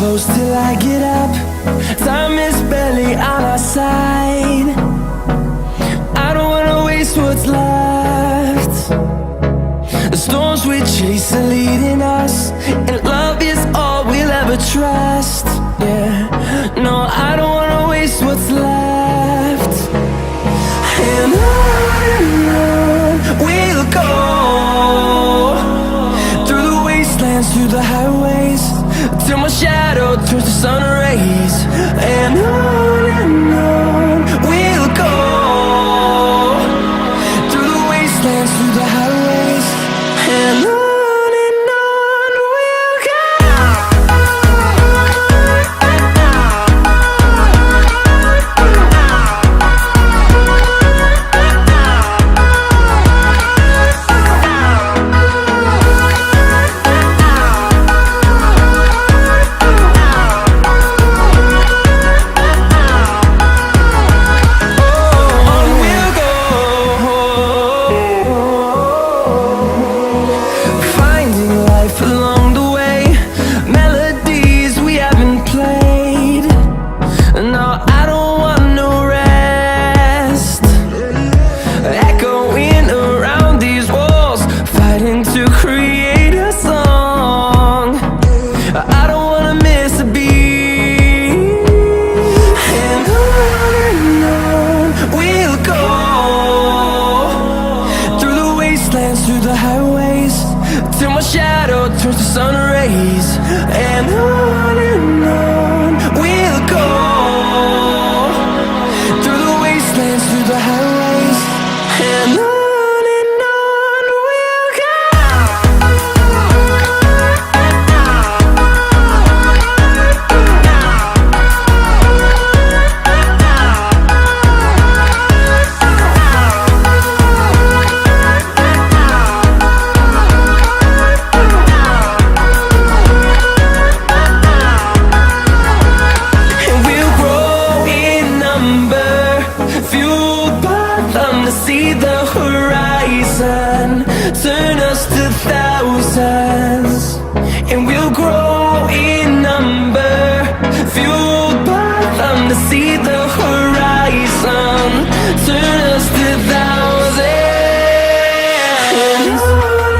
close till I get up. Time is barely on our side. I don't wanna waste what's left. The storms we chase are leading us, and love is all we'll ever trust. Yeah, no, I don't wanna waste what's left. And on we'll go, through the wastelands, through the highways, till my shadow turns to sun rays. And on we'll go, through the wastelands, through the highways, and on we'll go. Through the highways, till my shadow turns to sun rays. And on we'll go, through the wastelands, through the highways, and on we'll go. See the horizon, turn us to thousands, and we'll grow in number, fueled by them. To see the horizon, turn us to thousands, and on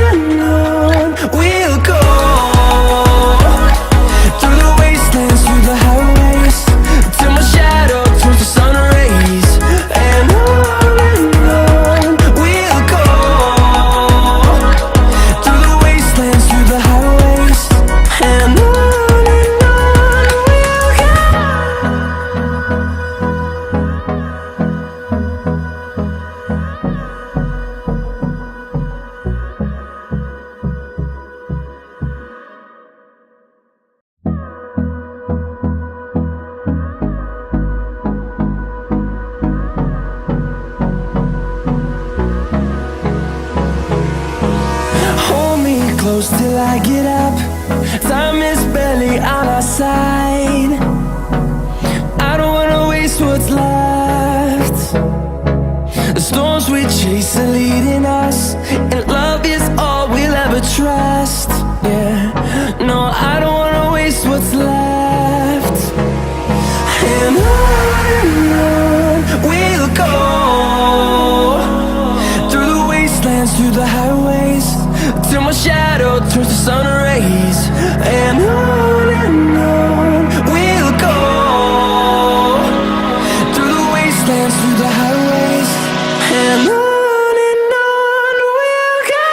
we'll go, through the wastelands, through the highways, till my shadow turns to sun rays. And close till I get up. Time is barely on our side. I don't wanna waste what's left. The storms we chase are leading us, and love is all we'll ever trust. Yeah, no, I don't wanna waste what's left. And on we'll go, through the wastelands, through the highways, till my shadow turns to sun rays. And on we'll go, through the wastelands, through the highways, and on we'll go.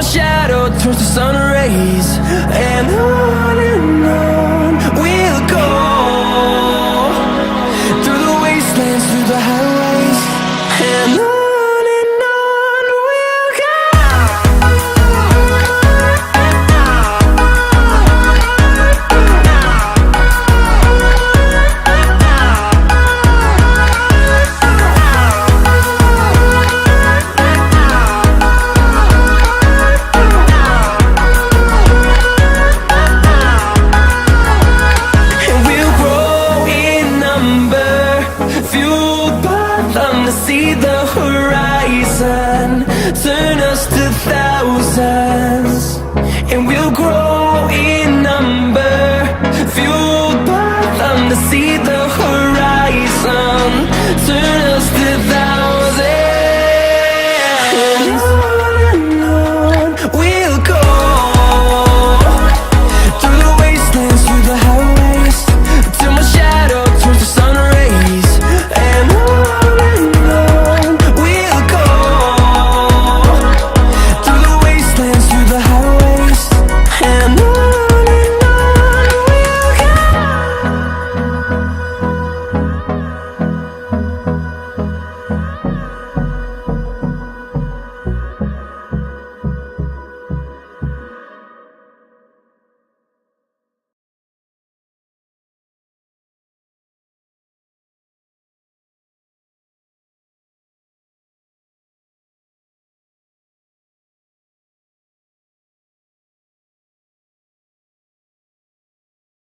shadow turns to sun rays, and on we'll go, through the wastelands, through the highways, and on we'll go. See the horizon turn us to thousands, and we'll grow